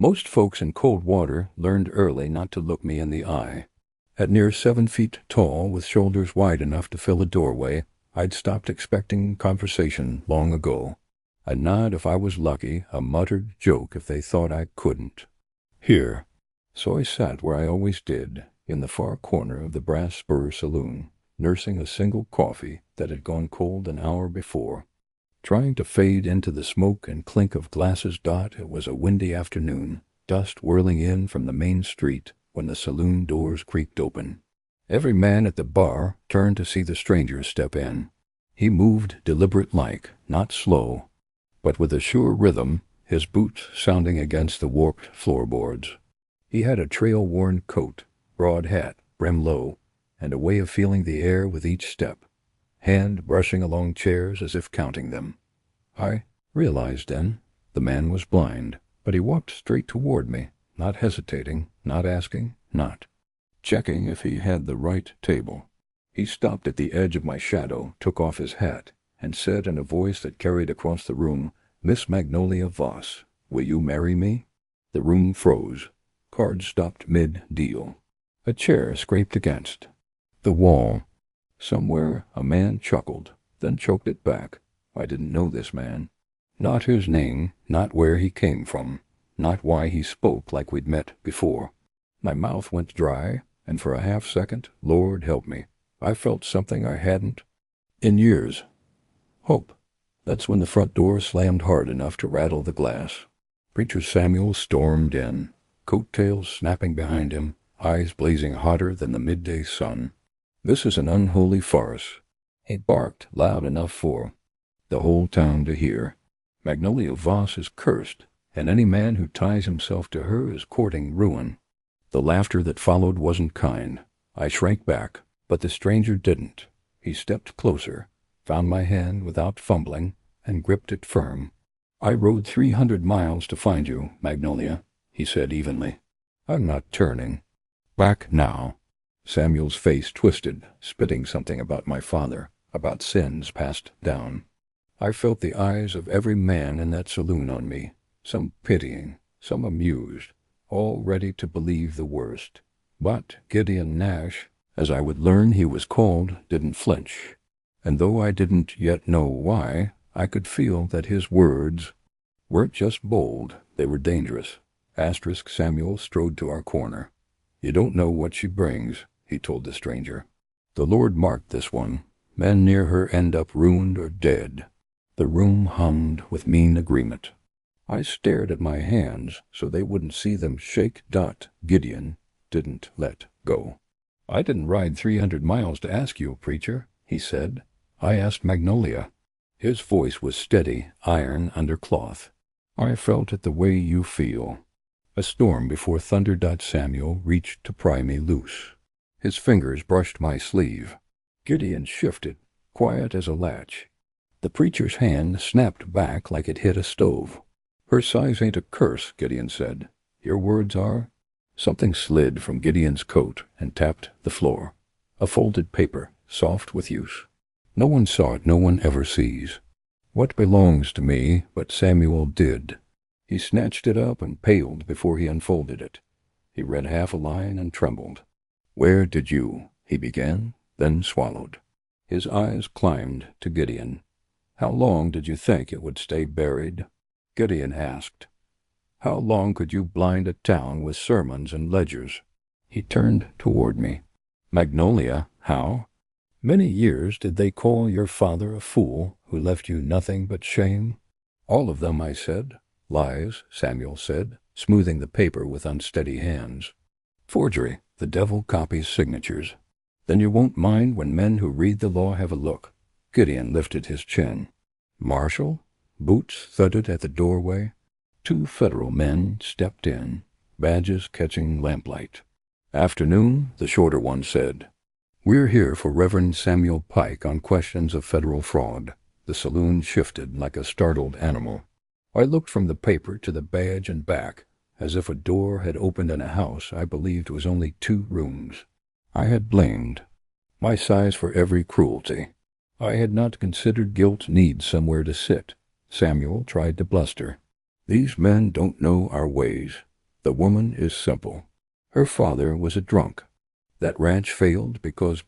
Most folks in cold water learned early not to look me in the eye. At near 7 feet tall, with shoulders wide enough to fill a doorway, I'd stopped expecting conversation long ago. A nod if I was lucky, a muttered joke if they thought I couldn't. Here. So I sat where I always did, in the far corner of the brass spur saloon, nursing a single coffee that had gone cold an hour before. Trying to fade into the smoke and clink of glasses. It was a windy afternoon, dust whirling in from the main street when the saloon doors creaked open. Every man at the bar turned to see the stranger step in. He moved deliberate-like, not slow, but with a sure rhythm, his boots sounding against the warped floorboards. He had a trail-worn coat, broad hat, brim low, and a way of feeling the air with each step, hand brushing along chairs as if counting them. I realized then the man was blind, but he walked straight toward me, not hesitating, not asking, not checking if he had the right table. He stopped at the edge of my shadow, took off his hat, and said in a voice that carried across the room, "Miss Magnolia Voss, will you marry me?" The room froze. Cards stopped mid-deal. A chair scraped against the wall. Somewhere a man chuckled, then choked it back. I didn't know this man. Not his name, not where he came from, not why he spoke like we'd met before. My mouth went dry, and for a half-second, Lord help me, I felt something I hadn't in years. Hope. That's when the front door slammed hard enough to rattle the glass. Preacher Samuel stormed in, coat-tails snapping behind him, eyes blazing hotter than the midday sun. "This is an unholy farce," he barked loud enough for the whole town to hear. "Magnolia Voss is cursed, and any man who ties himself to her is courting ruin." The laughter that followed wasn't kind. I shrank back, but the stranger didn't. He stepped closer, found my hand without fumbling, and gripped it firm. "I rode 300 miles to find you, Magnolia," he said evenly. "I'm not turning back now." Samuel's face twisted, spitting something about my father, about sins passed down. I felt the eyes of every man in that saloon on me, some pitying, some amused, all ready to believe the worst. But Gideon Nash, as I would learn he was called, didn't flinch. And though I didn't yet know why, I could feel that his words weren't just bold, they were dangerous. Samuel strode to our corner. "You don't know what she brings," he told the stranger. "The Lord marked this one. Men near her end up ruined or dead." The room hummed with mean agreement. I stared at my hands so they wouldn't see them shake. Gideon didn't let go. "I didn't ride 300 miles to ask you, preacher," he said. "I asked Magnolia." His voice was steady, iron under cloth. "I felt it the way you feel." A storm before thunder. Samuel reached to pry me loose. His fingers brushed my sleeve. Gideon shifted, quiet as a latch. The preacher's hand snapped back like it hit a stove. "Her size ain't a curse," Gideon said. "Your words are." Something slid from Gideon's coat and tapped the floor. A folded paper, soft with use. No one saw it, no one ever sees. What belongs to me, but Samuel did. He snatched it up and paled before he unfolded it. He read half a line and trembled. "Where did you?" he began, then swallowed. His eyes climbed to Gideon. "How long did you think it would stay buried?" Gideon asked. "How long could you blind a town with sermons and ledgers?" He turned toward me. "Magnolia, how many years did they call your father a fool who left you nothing but shame?" "All of them," I said. "Lies," Samuel said, smoothing the paper with unsteady hands. "Forgery. The devil copies signatures." "Then you won't mind when men who read the law have a look." Gideon lifted his chin. "Marshal?" Boots thudded at the doorway. 2 federal men stepped in, badges catching lamplight. "Afternoon," the shorter one said. "We're here for Reverend Samuel Pike on questions of federal fraud." The saloon shifted like a startled animal. I looked from the paper to the badge and back, as if a door had opened in a house I believed was only 2 rooms. I had blamed my size for every cruelty. I had not considered guilt needs somewhere to sit. Samuel tried to bluster. "These men don't know our ways. The woman is simple. Her father was a drunk. That ranch failed because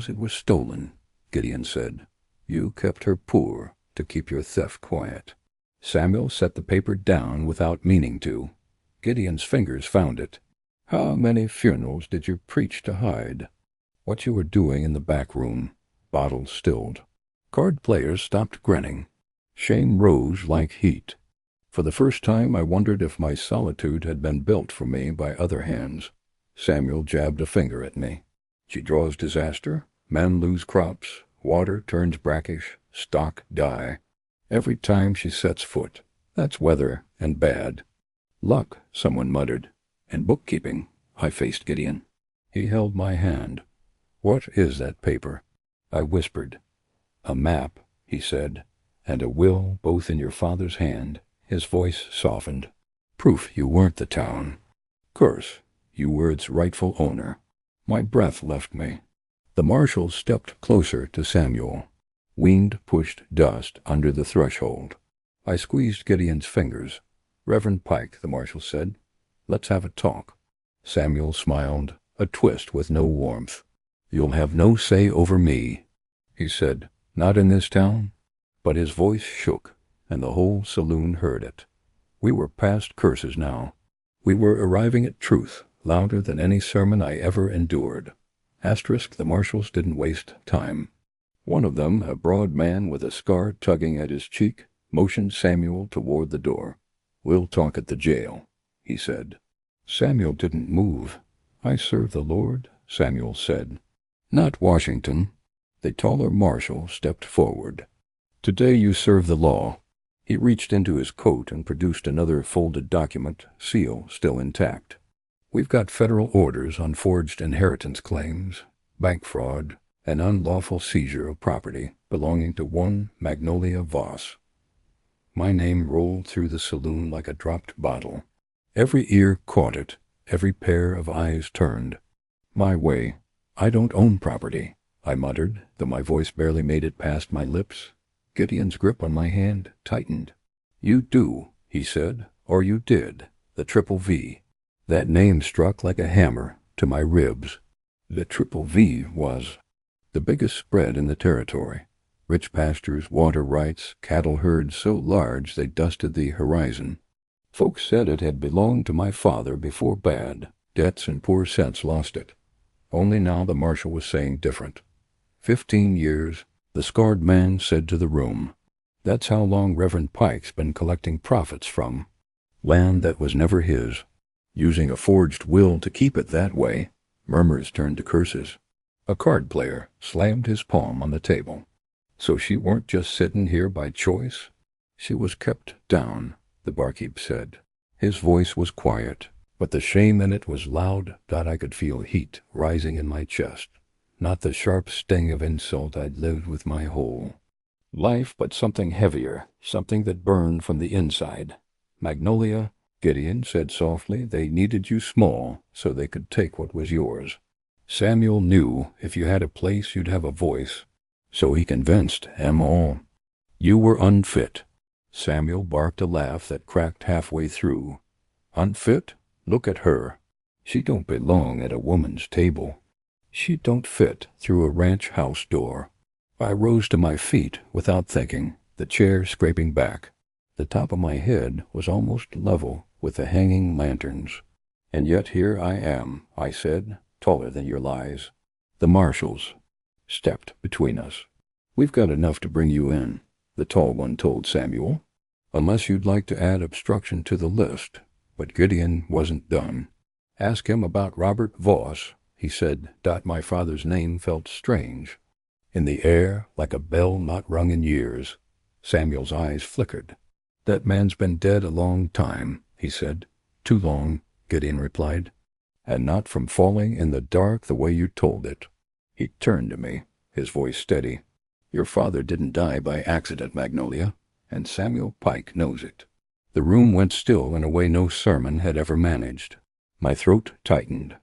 it was stolen, Gideon said. You kept her poor to keep your theft quiet. Samuel set the paper down without meaning to. Gideon's fingers found it. How many funerals did you preach to hide? What you were doing in the back room. Bottles stilled. Card players stopped grinning. Shame rose like heat. For the first time I wondered if my solitude had been built for me by other hands. Samuel jabbed a finger at me. She draws disaster. Men lose crops. Water turns brackish. Stock die. Every time she sets foot. That's weather and bad. Luck, someone muttered. And bookkeeping, I faced Gideon. He held my hand. What is that paper? I whispered. A map, he said, and a will both in your father's hand. His voice softened. Proof you weren't the town. Curse, you were its rightful owner. My breath left me. The marshals stepped closer to Samuel. Wind pushed dust under the threshold. I squeezed Gideon's fingers. Reverend Pike, the marshal said, let's have a talk. Samuel smiled, a twist with no warmth. You'll have no say over me, he said. Not in this town? But his voice shook, and the whole saloon heard it. We were past curses now. We were arriving at truth, louder than any sermon I ever endured. The marshals didn't waste time. One of them, a broad man with a scar tugging at his cheek, motioned Samuel toward the door. We'll talk at the jail, he said. Samuel didn't move. I serve the Lord, Samuel said. Not Washington. The taller marshal stepped forward. Today you serve the law. He reached into his coat and produced another folded document, seal still intact. We've got federal orders on forged inheritance claims, bank fraud, and unlawful seizure of property belonging to one Magnolia Voss. My name rolled through the saloon like a dropped bottle. Every ear caught it, every pair of eyes turned. My way. I don't own property, I muttered, though my voice barely made it past my lips. Gideon's grip on my hand tightened. You do, he said, or you did, the Triple V. That name struck like a hammer to my ribs. The Triple V was the biggest spread in the territory. Rich pastures, water rights, cattle herds so large they dusted the horizon. Folks said it had belonged to my father before bad debts and poor sense lost it. Only now the marshal was saying different. 15 years, the scarred man said to the room. That's how long Reverend Pike's been collecting profits from land that was never his, using a forged will to keep it that way. Murmurs turned to curses. A card player slammed his palm on the table. So she weren't just sitting here by choice? She was kept down, the barkeep said. His voice was quiet, but the shame in it was loud that I could feel heat rising in my chest. Not the sharp sting of insult I'd lived with my whole life, but something heavier, something that burned from the inside. Magnolia, Gideon said softly, they needed you small so they could take what was yours. Samuel knew if you had a place you'd have a voice, so he convinced them all. You were unfit. Samuel barked a laugh that cracked halfway through. Unfit? Look at her. She don't belong at a woman's table. She don't fit through a ranch house door. I rose to my feet without thinking, the chair scraping back. The top of my head was almost level with the hanging lanterns. And yet here I am, I said, taller than your lies. The marshals stepped between us. We've got enough to bring you in, the tall one told Samuel, unless you'd like to add obstruction to the list. But Gideon wasn't done. Ask him about Robert Voss, he said. My father's name felt strange. In the air, like a bell not rung in years. Samuel's eyes flickered. That man's been dead a long time, he said. Too long, Gideon replied. And not from falling in the dark the way you told it. He turned to me, his voice steady. Your father didn't die by accident, Magnolia, and Samuel Pike knows it. The room went still in a way no sermon had ever managed. My throat tightened,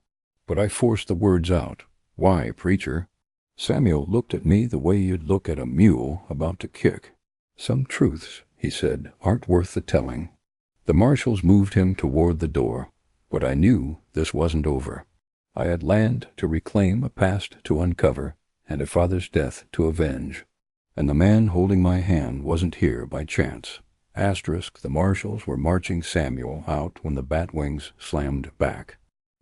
but I forced the words out. Why, preacher? Samuel looked at me the way you'd look at a mule about to kick. Some truths, he said, aren't worth the telling. The marshals moved him toward the door. But I knew this wasn't over. I had land to reclaim, a past to uncover, and a father's death to avenge. And the man holding my hand wasn't here by chance. The marshals were marching Samuel out when the bat wings slammed back.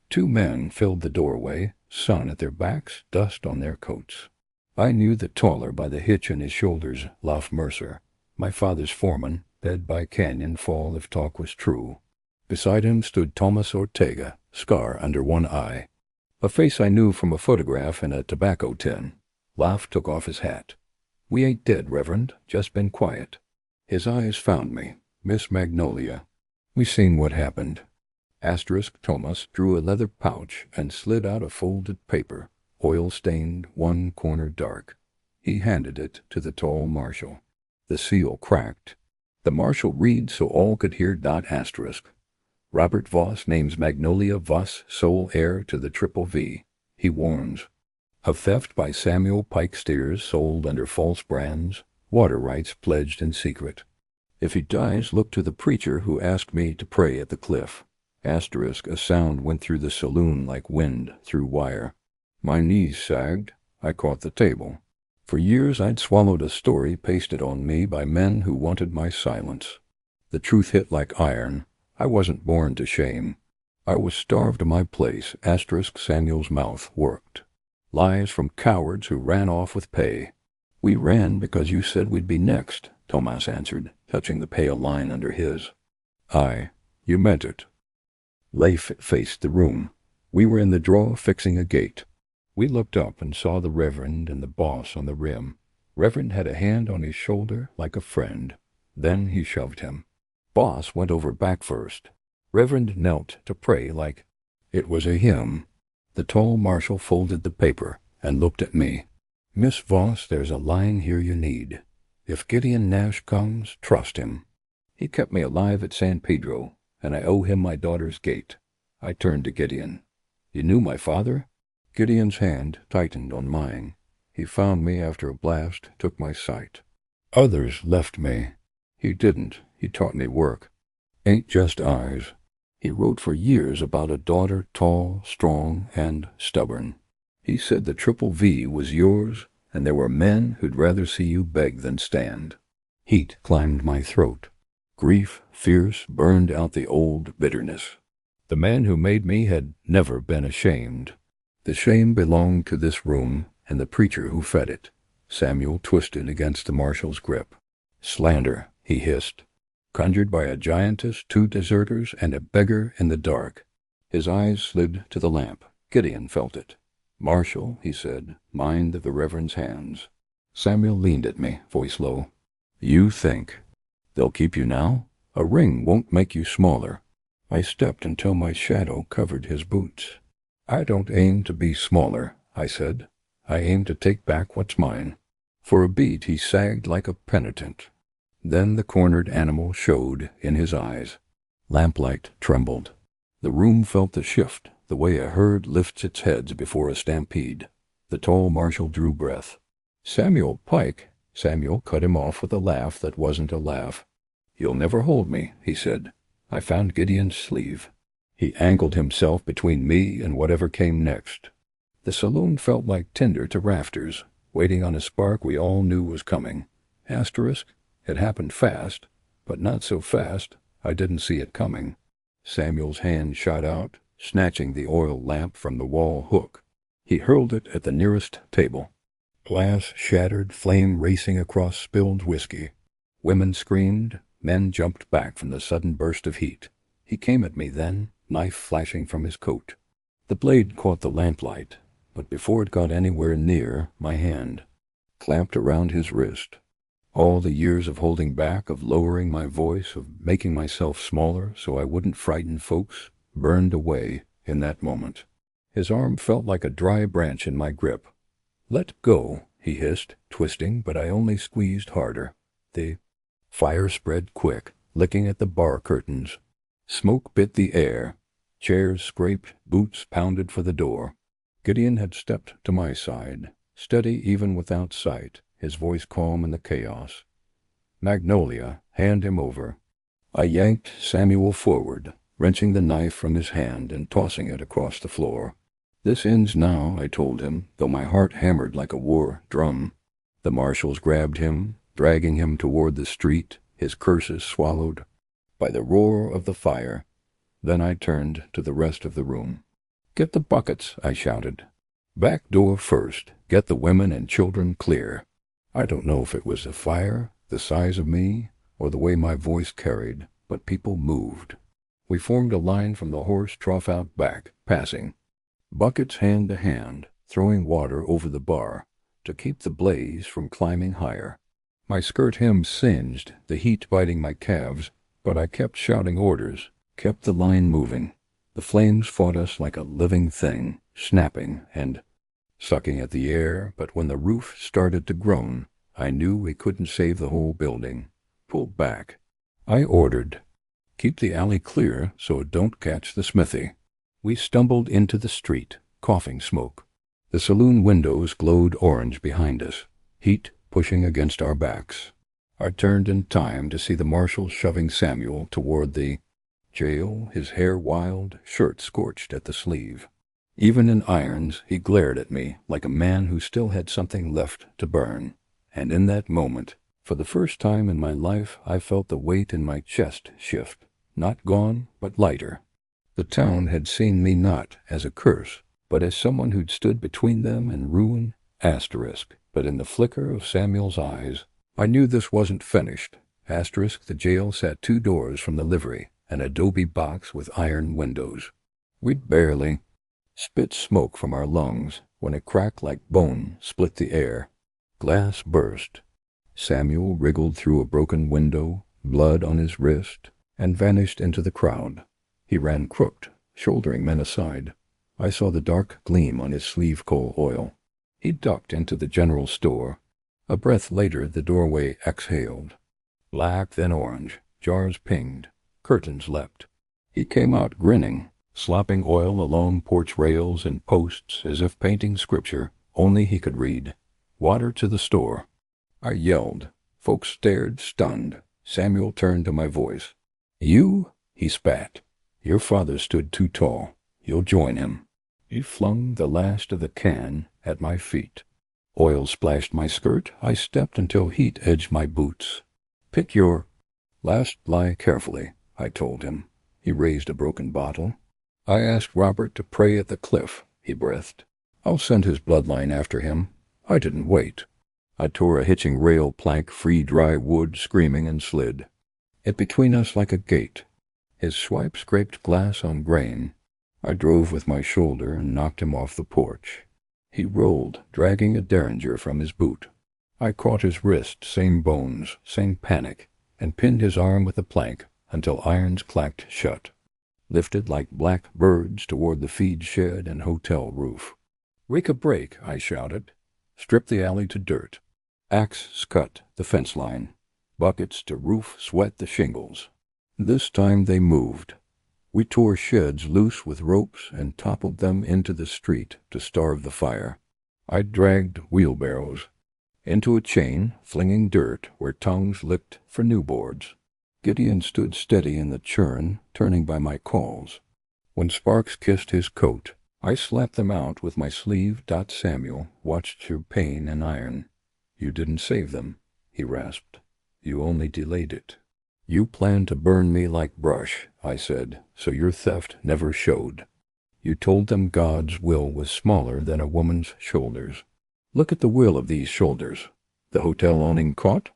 2 men filled the doorway, sun at their backs, dust on their coats. I knew the taller by the hitch in his shoulders, Laugh Mercer, my father's foreman, dead by canyon fall if talk was true. Beside him stood Thomas Ortega, scar under one eye. A face I knew from a photograph in a tobacco tin. Laugh took off his hat. "We ain't dead, Reverend, just been quiet." His eyes found me. "Miss Magnolia, we seen what happened." Thomas drew a leather pouch and slid out a folded paper, oil-stained, one corner dark. He handed it to the tall marshal. The seal cracked. The marshal read so all could hear. "Robert Voss names Magnolia Voss sole heir to the Triple V. He warns of theft by Samuel Pike steers sold under false brands, water rights pledged in secret. If he dies, look to the preacher who asked me to pray at the cliff." A sound went through the saloon like wind through wire. My knees sagged. I caught the table. For years I'd swallowed a story pasted on me by men who wanted my silence. The truth hit like iron. I wasn't born to shame. I was starved to my place. Samuel's mouth worked. "Lies from cowards who ran off with pay." "We ran because you said we'd be next," Thomas answered, touching the pale line under his. You meant it." Leif faced the room. We were in the draw fixing a gate. We looked up and saw the Reverend and the boss on the rim. Reverend had a hand on his shoulder like a friend. Then he shoved him. Boss went over back first. Reverend knelt to pray like it was a hymn. The tall marshal folded the paper and looked at me. "Miss Voss, there's a line here you need. If Gideon Nash comes, trust him. He kept me alive at San Pedro, and I owe him my daughter's gate." I turned to Gideon. "You knew my father?" Gideon's hand tightened on mine. "He found me after a blast, took my sight. Others left me. He didn't. He taught me work. Ain't just eyes. He wrote for years about a daughter tall, strong, and stubborn. He said the Triple V was yours, and there were men who'd rather see you beg than stand." Heat climbed my throat. Grief, fierce, burned out the old bitterness. The man who made me had never been ashamed. The shame belonged to this room and the preacher who fed it. Samuel twisted against the marshal's grip. "Slander," he hissed. "Conjured by a giantess, 2 deserters, and a beggar in the dark." His eyes slid to the lamp. Gideon felt it. "Marshal," he said, "mind the Reverend's hands." Samuel leaned at me, voice low. "You think they'll keep you now? A ring won't make you smaller." I stepped until my shadow covered his boots. "I don't aim to be smaller," I said. "I aim to take back what's mine." For a beat he sagged like a penitent. Then the cornered animal showed in his eyes. Lamplight trembled. The room felt the shift, the way a herd lifts its heads before a stampede. The tall marshal drew breath. "Samuel Pike," Samuel cut him off with a laugh that wasn't a laugh. "You'll never hold me," he said. I found Gideon's sleeve. He angled himself between me and whatever came next. The saloon felt like tinder to rafters, waiting on a spark we all knew was coming. It happened fast, but not so fast I didn't see it coming. Samuel's hand shot out, snatching the oil lamp from the wall hook. He hurled it at the nearest table. Glass shattered, flame racing across spilled whiskey. Women screamed, men jumped back from the sudden burst of heat. He came at me then, knife flashing from his coat. The blade caught the lamplight, but before it got anywhere near my hand, clamped around his wrist. All the years of holding back, of lowering my voice, of making myself smaller so I wouldn't frighten folks, burned away in that moment. His arm felt like a dry branch in my grip. "Let go," he hissed, twisting, but I only squeezed harder. The fire spread quick, licking at the bar curtains. Smoke bit the air. Chairs scraped, boots pounded for the door. Gideon had stepped to my side, steady even without sight, his voice calm in the chaos. "Magnolia, hand him over." I yanked Samuel forward. wrenching the knife from his hand and tossing it across the floor. "This ends now," I told him, though my heart hammered like a war drum. The marshals grabbed him, dragging him toward the street, his curses swallowed by the roar of the fire. Then I turned to the rest of the room. "Get the buckets," I shouted. "Back door first. Get the women and children clear." I don't know if it was the fire, the size of me, or the way my voice carried, but people moved. We formed a line from the horse trough out back, passing buckets hand to hand, throwing water over the bar to keep the blaze from climbing higher. My skirt hem singed, the heat biting my calves, but I kept shouting orders, kept the line moving. The flames fought us like a living thing, snapping and sucking at the air, but when the roof started to groan, I knew we couldn't save the whole building. "Pull back," I ordered. "Keep the alley clear so it don't catch the smithy." We stumbled into the street, coughing smoke. The saloon windows glowed orange behind us, heat pushing against our backs. I turned in time to see the marshal shoving Samuel toward the jail, his hair wild, shirt scorched at the sleeve. Even in irons, he glared at me like a man who still had something left to burn. And in that moment, for the first time in my life, I felt the weight in my chest shift, not gone, but lighter. The town had seen me not as a curse, but as someone who'd stood between them and ruin, but in the flicker of Samuel's eyes, I knew this wasn't finished. The jail sat 2 doors from the livery, an adobe box with iron windows. We'd barely spit smoke from our lungs when a crack like bone split the air. Glass burst. Samuel wriggled through a broken window, blood on his wrist, and vanished into the crowd. He ran crooked, shouldering men aside. I saw the dark gleam on his sleeve coal oil. He ducked into the general store. A breath later, the doorway exhaled. Black, then orange. Jars pinged. Curtains leapt. He came out grinning, slopping oil along porch rails and posts as if painting scripture only he could read. "Water to the store." I yelled. Folks stared, stunned. Samuel turned to my voice. "You?" he spat. "Your father stood too tall. You'll join him." He flung the last of the can at my feet. Oil splashed my skirt. I stepped until heat edged my boots. "Pick your last lie carefully," I told him. He raised a broken bottle. "I asked Robert to pray at the cliff," he breathed. "I'll send his bloodline after him." I didn't wait. I tore a hitching rail plank free dry wood, screaming, and slid it between us like a gate. His swipe scraped glass on grain. I drove with my shoulder and knocked him off the porch. He rolled, dragging a derringer from his boot. I caught his wrist, same bones, same panic, and pinned his arm with a plank until irons clacked shut. Lifted like black birds toward the feed shed and hotel roof. "Rake a break," I shouted. "Strip the alley to dirt. Axe scut the fence line. Buckets to roof sweat the shingles." This time they moved. We tore sheds loose with ropes and toppled them into the street to starve the fire. I dragged wheelbarrows into a chain, flinging dirt where tongues licked for new boards. Gideon stood steady in the churn, turning by my calls. When sparks kissed his coat, I slapped them out with my sleeve. Samuel watched through pain and iron. "You didn't save them," he rasped. "You only delayed it." "You planned to burn me like brush," I said, "so your theft never showed. You told them God's will was smaller than a woman's shoulders. Look at the will of these shoulders. The hotel-owning caught?"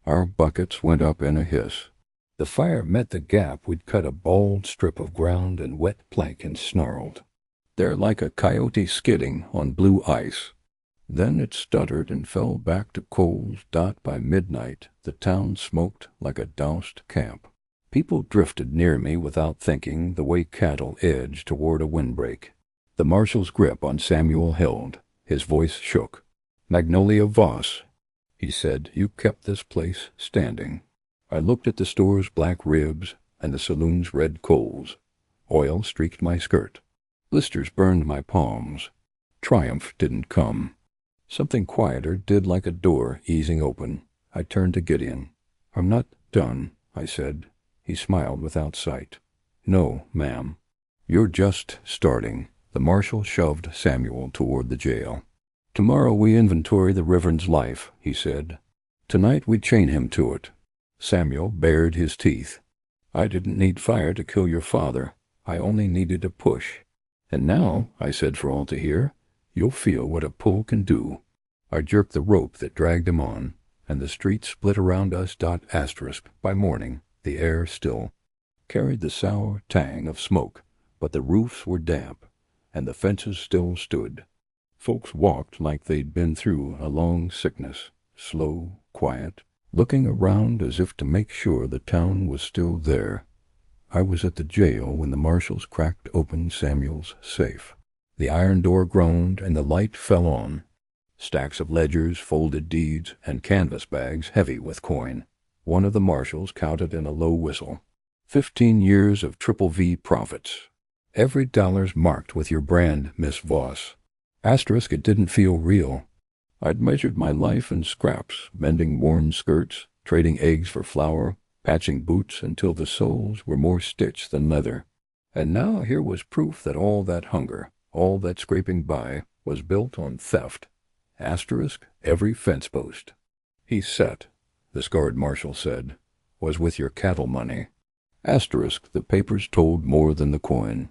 Our buckets went up in a hiss. The fire met the gap. We'd cut a bald strip of ground and wet plank and snarled. "They're like a coyote skidding on blue ice." Then it stuttered and fell back to coals. By midnight, the town smoked like a doused camp. People drifted near me without thinking, the way cattle edge toward a windbreak. The marshal's grip on Samuel held. His voice shook. "Magnolia Voss," he said, "you kept this place standing." I looked at the store's black ribs and the saloon's red coals. Oil streaked my skirt. Blisters burned my palms. Triumph didn't come. Something quieter did, like a door easing open. I turned to Gideon. "I'm not done," I said. He smiled without sight. No, ma'am. You're just starting. The marshal shoved Samuel toward the jail. Tomorrow we inventory the Reverend's life, he said. Tonight we chain him to it. Samuel bared his teeth. I didn't need fire to kill your father. I only needed a push. And now, I said for all to hear, you'll feel what a pull can do. I jerked the rope that dragged him on, and the street split around us. By morning, the air still carried the sour tang of smoke, but the roofs were damp, and the fences still stood. Folks walked like they'd been through a long sickness, slow, quiet, looking around as if to make sure the town was still there. I was at the jail when the marshals cracked open Samuel's safe. The iron door groaned and the light fell on. Stacks of ledgers, folded deeds, and canvas bags heavy with coin. One of the marshals counted in a low whistle. 15 years of Triple V profits. Every dollar's marked with your brand, Miss Voss. Asterisk, it didn't feel real. I'd measured my life in scraps, mending worn skirts, trading eggs for flour, patching boots until the soles were more stitched than leather. And now here was proof that all that hunger, all that scraping by, was built on theft. Asterisk, every fence post he set, the scarred marshal said, was with your cattle money. Asterisk, the papers told more than the coin.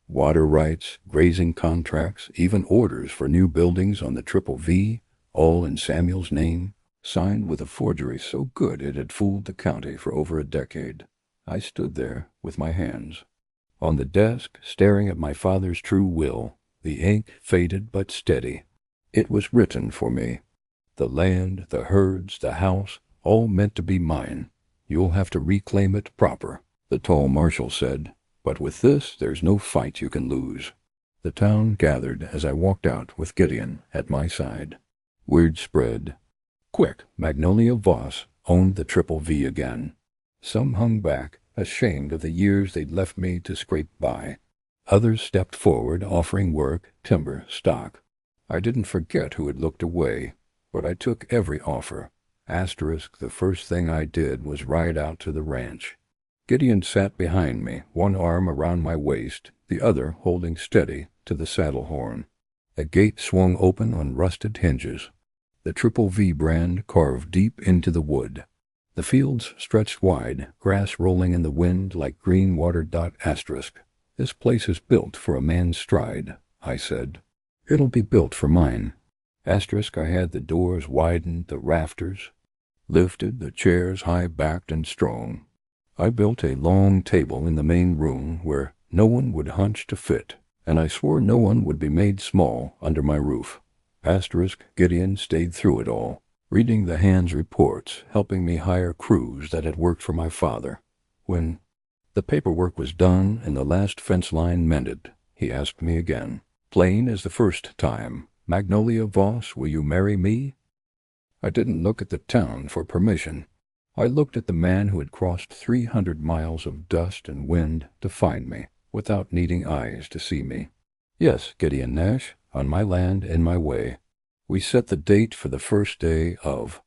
Water rights, grazing contracts, even orders for new buildings on the Triple V, all in Samuel's name, signed with a forgery so good it had fooled the county for over a decade. I stood there with my hands on the desk, staring at my father's true will, the ink faded but steady. It was written for me. The land, the herds, the house, all meant to be mine. You'll have to reclaim it proper, the tall marshal said. But with this, there's no fight you can lose. The town gathered as I walked out with Gideon at my side. Word spread. Quick, Magnolia Voss owned the Triple V again. Some hung back, ashamed of the years they'd left me to scrape by. Others stepped forward, offering work, timber, stock. I didn't forget who had looked away, but I took every offer. Asterisk, the first thing I did was ride out to the ranch. Gideon sat behind me, one arm around my waist, the other holding steady to the saddle horn. A gate swung open on rusted hinges. The Triple V brand carved deep into the wood. The fields stretched wide, grass rolling in the wind like green water. Asterisk, this place is built for a man's stride, I said. It'll be built for mine. Asterisk, I had the doors widened, the rafters lifted, the chairs high-backed and strong. I built a long table in the main room where no one would hunch to fit, and I swore no one would be made small under my roof. Asterisk, Gideon stayed through it all, reading the hands' reports, helping me hire crews that had worked for my father. When the paperwork was done and the last fence line mended, he asked me again, plain as the first time, Magnolia Voss, will you marry me? I didn't look at the town for permission. I looked at the man who had crossed 300 miles of dust and wind to find me, without needing eyes to see me. Yes, Gideon Nash, on my land, in my way. We set the date for the first day of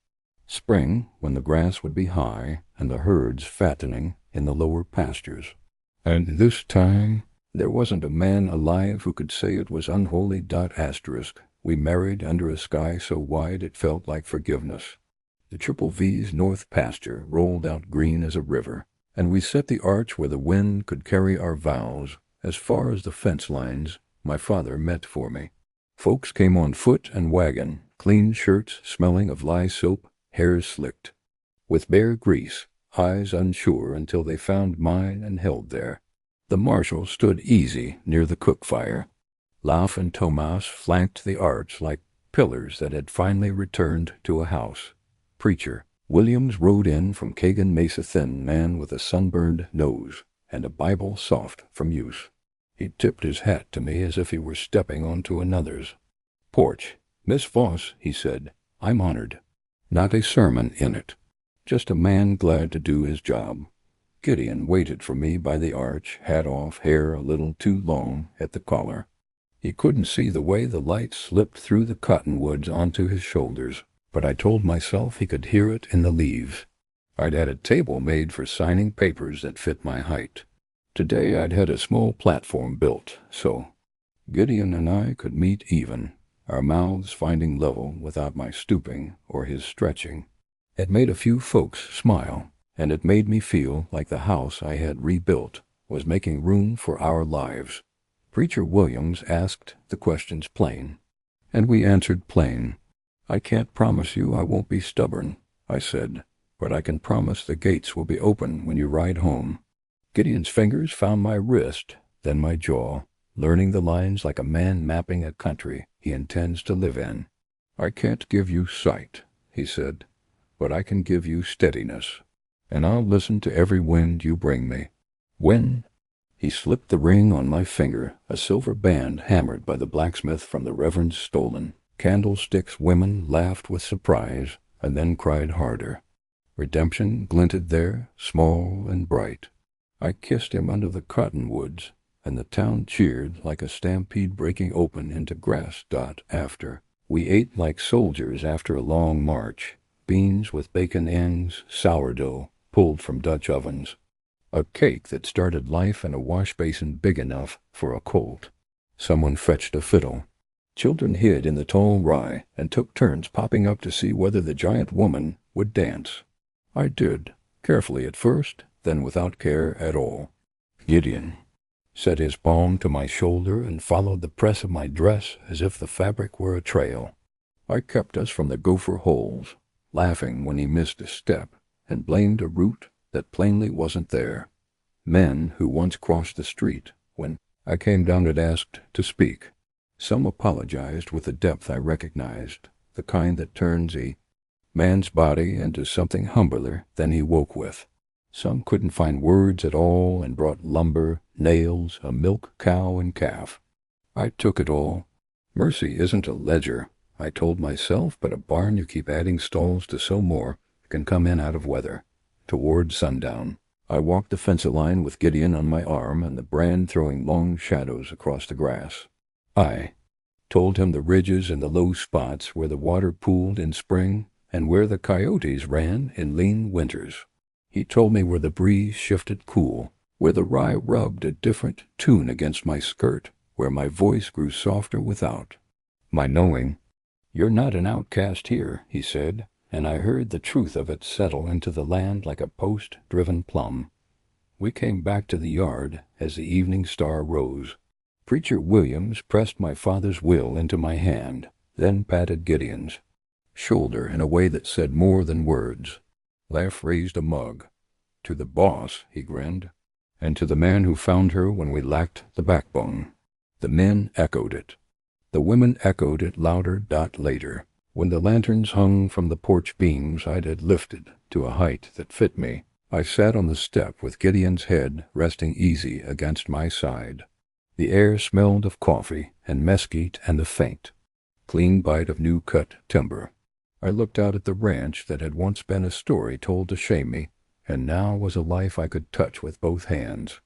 spring, when the grass would be high and the herds fattening in the lower pastures. And this time, there wasn't a man alive who could say it was unholy. Asterisk, we married under a sky so wide it felt like forgiveness. The Triple V's north pasture rolled out green as a river, and we set the arch where the wind could carry our vows as far as the fence lines my father met for me. Folks came on foot and wagon, clean shirts smelling of lye soap, hair slicked with bare grease, eyes unsure until they found mine and held there. The marshal stood easy near the cook fire. Laugh and Tomas flanked the arch like pillars that had finally returned to a house. Preacher Williams rode in from Kagan Mesa, thin man with a sunburned nose and a Bible soft from use. He tipped his hat to me as if he were stepping onto another's porch. Miss Voss, he said, I'm honored. Not a sermon in it. Just a man glad to do his job. Gideon waited for me by the arch, hat off, hair a little too long at the collar. He couldn't see the way the light slipped through the cottonwoods onto his shoulders, but I told myself he could hear it in the leaves. I'd had a table made for signing papers that fit my height. Today I'd had a small platform built, so Gideon and I could meet even, our mouths finding level without my stooping or his stretching. It made a few folks smile, and it made me feel like the house I had rebuilt was making room for our lives. Preacher Williams asked the questions plain, and we answered plain. I can't promise you I won't be stubborn, I said, but I can promise the gates will be open when you ride home. Gideon's fingers found my wrist, then my jaw, learning the lines like a man mapping a country he intends to live in. I can't give you sight, he said, but I can give you steadiness, and I'll listen to every wind you bring me. When? He slipped the ring on my finger, a silver band hammered by the blacksmith from the Reverend's stolen. Candlesticks women laughed with surprise, and then cried harder. Redemption glinted there, small and bright. I kissed him under the cottonwoods, and the town cheered like a stampede breaking open into grass. After we ate like soldiers after a long march, beans with bacon ends, sourdough, pulled from Dutch ovens. A cake that started life in a wash basin big enough for a colt. Someone fetched a fiddle. Children hid in the tall rye and took turns popping up to see whether the giant woman would dance. I did, carefully at first, then without care at all. Gideon set his palm to my shoulder and followed the press of my dress as if the fabric were a trail. I kept us from the gopher holes, laughing when he missed a step, and blamed a root that plainly wasn't there. Men who once crossed the street when I came down and asked to speak. Some apologized with a depth I recognized, the kind that turns a man's body into something humbler than he woke with. Some couldn't find words at all and brought lumber, nails, a milk cow and calf. I took it all. Mercy isn't a ledger, I told myself, but a barn you keep adding stalls to sew more can come in out of weather. Toward sundown, I walked the fence line with Gideon on my arm and the brand throwing long shadows across the grass. I told him the ridges and the low spots where the water pooled in spring and where the coyotes ran in lean winters. He told me where the breeze shifted cool, where the rye rubbed a different tune against my skirt, where my voice grew softer without my knowing. You're not an outcast here, he said, and I heard the truth of it settle into the land like a post-driven plum. We came back to the yard as the evening star rose. Preacher Williams pressed my father's will into my hand, then patted Gideon's shoulder in a way that said more than words. Laugh raised a mug. To the boss, he grinned, and to the man who found her when we lacked the backbone. The men echoed it. The women echoed it louder. Later, when the lanterns hung from the porch beams I'd had lifted to a height that fit me, I sat on the step with Gideon's head resting easy against my side. The air smelled of coffee and mesquite and the faint, clean bite of new-cut timber. I looked out at the ranch that had once been a story told to shame me, and now was a life I could touch with both hands.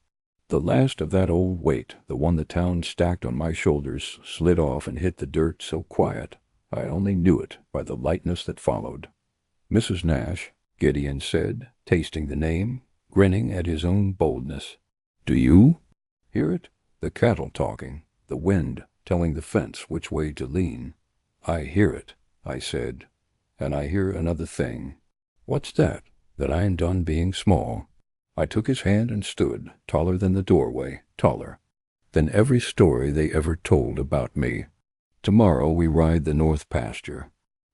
The last of that old weight, the one the town stacked on my shoulders, slid off and hit the dirt so quiet I only knew it by the lightness that followed. Mrs. Nash, Gideon said, tasting the name, grinning at his own boldness. Do you hear it? The cattle talking, the wind telling the fence which way to lean. I hear it, I said, and I hear another thing. What's that? That I am done being small. I took his hand and stood, taller than the doorway, taller than every story they ever told about me. Tomorrow we ride the north pasture.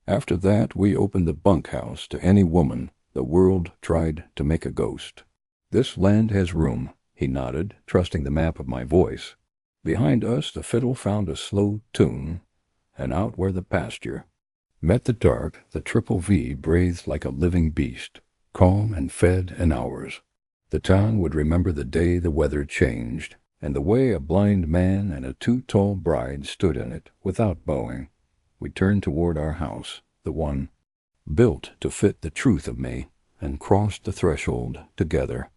After that we open the bunkhouse to any woman the world tried to make a ghost. This land has room, he nodded, trusting the map of my voice. Behind us the fiddle found a slow tune, and out where the pasture met the dark, the triple V breathed like a living beast, calm and fed in hours. The town would remember the day the weather changed, and the way a blind man and a too-tall bride stood in it without bowing. We turned toward our house, the one built to fit the truth of me, and crossed the threshold together.